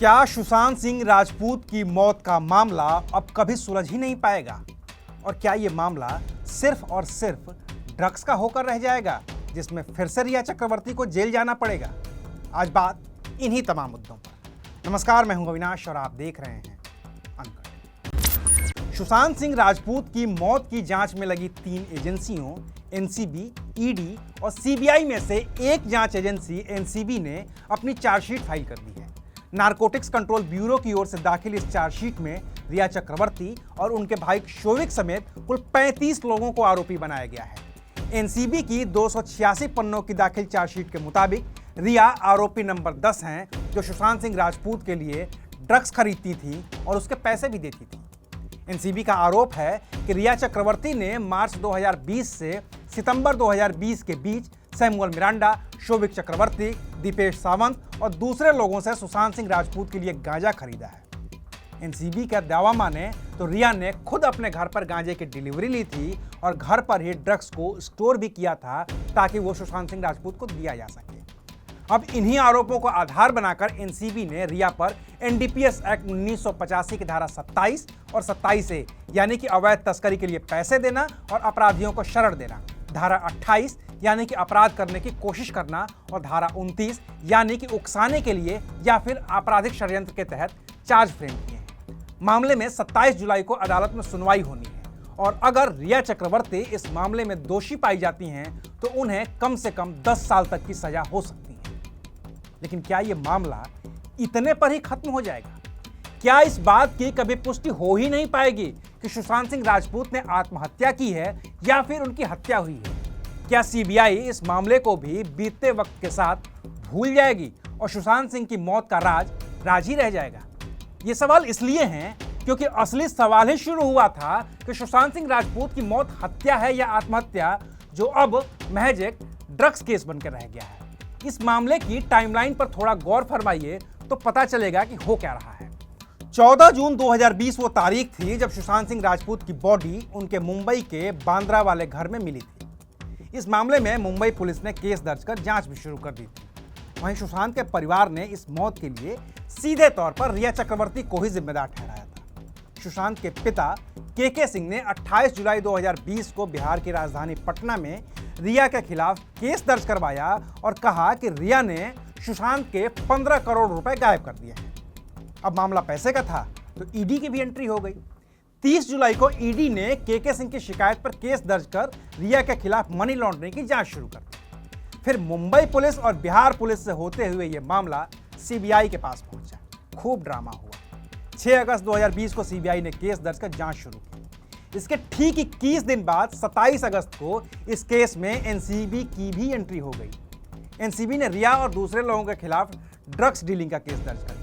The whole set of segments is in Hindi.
क्या सुशांत सिंह राजपूत की मौत का मामला अब कभी सुलझ ही नहीं पाएगा? और क्या ये मामला सिर्फ और सिर्फ ड्रग्स का होकर रह जाएगा, जिसमें फिर से रिया चक्रवर्ती को जेल जाना पड़ेगा? आज बात इन्हीं तमाम मुद्दों पर। नमस्कार, मैं हूं अविनाश और आप देख रहे हैं अनकट। सुशांत सिंह राजपूत की मौत की जांच में लगी 3 एजेंसियों एनसीबी, ईडी और सीबीआई में से एक जांच एजेंसी एनसीबी ने अपनी चार्जशीट फाइल कर दी है। नारकोटिक्स कंट्रोल ब्यूरो की ओर से दाखिल इस चार्जशीट में रिया चक्रवर्ती और उनके भाई शोविक समेत कुल 35 लोगों को आरोपी बनाया गया है। एनसीबी की 286 पन्नों की दाखिल चार्जशीट के मुताबिक रिया आरोपी नंबर 10 हैं, जो सुशांत सिंह राजपूत के लिए ड्रग्स खरीदती थी और उसके पैसे भी देती थी। एनसीबी का आरोप है कि रिया चक्रवर्ती ने मार्च 2020 से सितंबर 2020 के बीच सैमुअल मिरांडा, शोविक चक्रवर्ती, दीपेश सावंत और दूसरे लोगों से सुशांत सिंह राजपूत के लिए गांजा खरीदा है। एनसीबी का दावा माने तो रिया ने खुद अपने घर पर गांजे की डिलीवरी ली थी और घर पर ही ड्रग्स को स्टोर भी किया था ताकि वो सुशांत सिंह राजपूत को दिया जा सके। अब इन्हीं आरोपों को आधार बनाकर एनसीबी ने रिया पर एनडीपीएस एक्ट 1985 की धारा 27 और 27A यानी कि अवैध तस्करी के लिए पैसे देना और अपराधियों को शरण देना, धारा 28 यानी कि अपराध करने की कोशिश करना और धारा 29 यानी कि उकसाने के लिए या फिर आपराधिक षड्यंत्र के तहत चार्ज फ्रेम किए हैं। मामले में 27 जुलाई को अदालत में सुनवाई होनी है और अगर रिया चक्रवर्ती इस मामले में दोषी पाई जाती हैं तो उन्हें कम से कम 10 साल तक की सजा हो सकती है। लेकिन क्या यह मामला इतने पर ही खत्म हो जाएगा? क्या इस बात की कभी पुष्टि हो ही नहीं पाएगी कि सुशांत सिंह राजपूत ने आत्महत्या की है या फिर उनकी हत्या हुई है? क्या सीबीआई इस मामले को भी बीतते वक्त के साथ भूल जाएगी और सुशांत सिंह की मौत का राज ही रह जाएगा? ये सवाल इसलिए हैं क्योंकि असली सवाल ही शुरू हुआ था कि सुशांत सिंह राजपूत की मौत हत्या है या आत्महत्या, जो अब महज एक ड्रग्स केस बनकर रह गया है। इस मामले की टाइमलाइन पर थोड़ा गौर फरमाइए तो पता चलेगा कि हो क्या रहा है। 14 जून 2020 वो तारीख थी जब सुशांत सिंह राजपूत की बॉडी उनके मुंबई के बांद्रा वाले घर में मिली थी। इस मामले में मुंबई पुलिस ने केस दर्ज कर जांच भी शुरू कर दी थी। वहीं सुशांत के परिवार ने इस मौत के लिए सीधे तौर पर रिया चक्रवर्ती को ही जिम्मेदार ठहराया था। सुशांत के पिता के सिंह ने 28 जुलाई 2020 को बिहार की राजधानी पटना में रिया के खिलाफ केस दर्ज करवाया और कहा कि रिया ने सुशांत के 15 करोड़ रुपए गायब कर दिए हैं। अब मामला पैसे का था तो ईडी की भी एंट्री हो गई। 30 जुलाई को ईडी ने के सिंह की शिकायत पर केस दर्ज कर रिया के खिलाफ मनी लॉन्ड्रिंग की जांच शुरू कर दी। फिर मुंबई पुलिस और बिहार पुलिस से होते हुए यह मामला सीबीआई के पास पहुंचा। खूब ड्रामा हुआ। 6 अगस्त 2020 को सीबीआई ने केस दर्ज कर जांच शुरू की। इसके ठीक 21 दिन बाद 27 अगस्त को इस केस में एनसीबी की भी एंट्री हो गई। एनसीबी ने रिया और दूसरे लोगों के खिलाफ ड्रग्स डीलिंग का केस दर्ज कर दिया।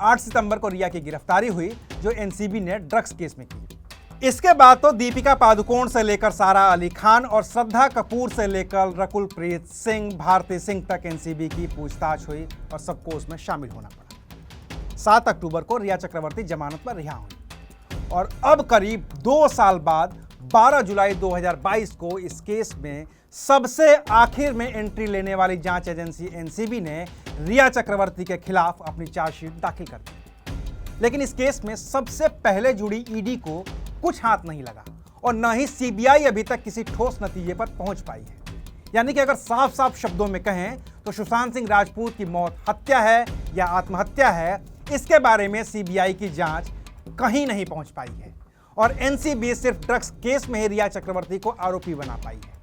8 सितंबर को रिया की गिरफ्तारी हुई, जो एनसीबी ने ड्रग्स केस में की। इसके बाद तो दीपिका पादुकोण से लेकर सारा अली खान और श्रद्धा कपूर से लेकर रकुलप्रीत सिंह, भारती सिंह तक एनसीबी की पूछताछ हुई और सबको उसमें शामिल होना पड़ा। 7 अक्टूबर को रिया चक्रवर्ती जमानत पर रिहा हुई और अब करीब 2 साल बाद 12 जुलाई 2022 को इस केस में सबसे आखिर में एंट्री लेने वाली जांच एजेंसी एनसीबी ने रिया चक्रवर्ती के खिलाफ अपनी चार्जशीट दाखिल कर दी। लेकिन इस केस में सबसे पहले जुड़ी ईडी को कुछ हाथ नहीं लगा और न ही सीबीआई अभी तक किसी ठोस नतीजे पर पहुंच पाई है। यानी कि अगर साफ साफ शब्दों में कहें तो सुशांत सिंह राजपूत की मौत हत्या है या आत्महत्या है, इसके बारे में सीबीआई की जांच कहीं नहीं पहुंच पाई है और एनसीबी सिर्फ ड्रग्स केस में ही रिया चक्रवर्ती को आरोपी बना पाई है।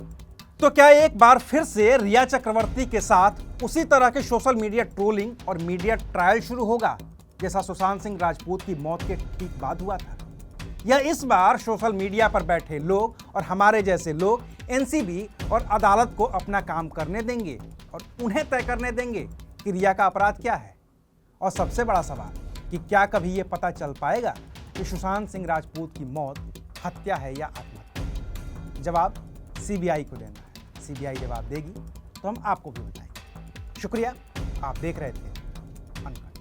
तो क्या एक बार फिर से रिया चक्रवर्ती के साथ उसी तरह के सोशल मीडिया ट्रोलिंग और मीडिया ट्रायल शुरू होगा जैसा सुशांत सिंह राजपूत की मौत के ठीक बाद हुआ था? या इस बार सोशल मीडिया पर बैठे लोग और हमारे जैसे लोग एनसीबी और अदालत को अपना काम करने देंगे और उन्हें तय करने देंगे कि रिया का अपराध क्या है? और सबसे बड़ा सवाल कि क्या कभी यह पता चल पाएगा कि सुशांत सिंह राजपूत की मौत हत्या है या आत्महत्या? जवाब सीबीआई को देना है। सीबीआई जवाब देगी तो हम आपको भी बताएंगे। शुक्रिया, आप देख रहे थे अनकट।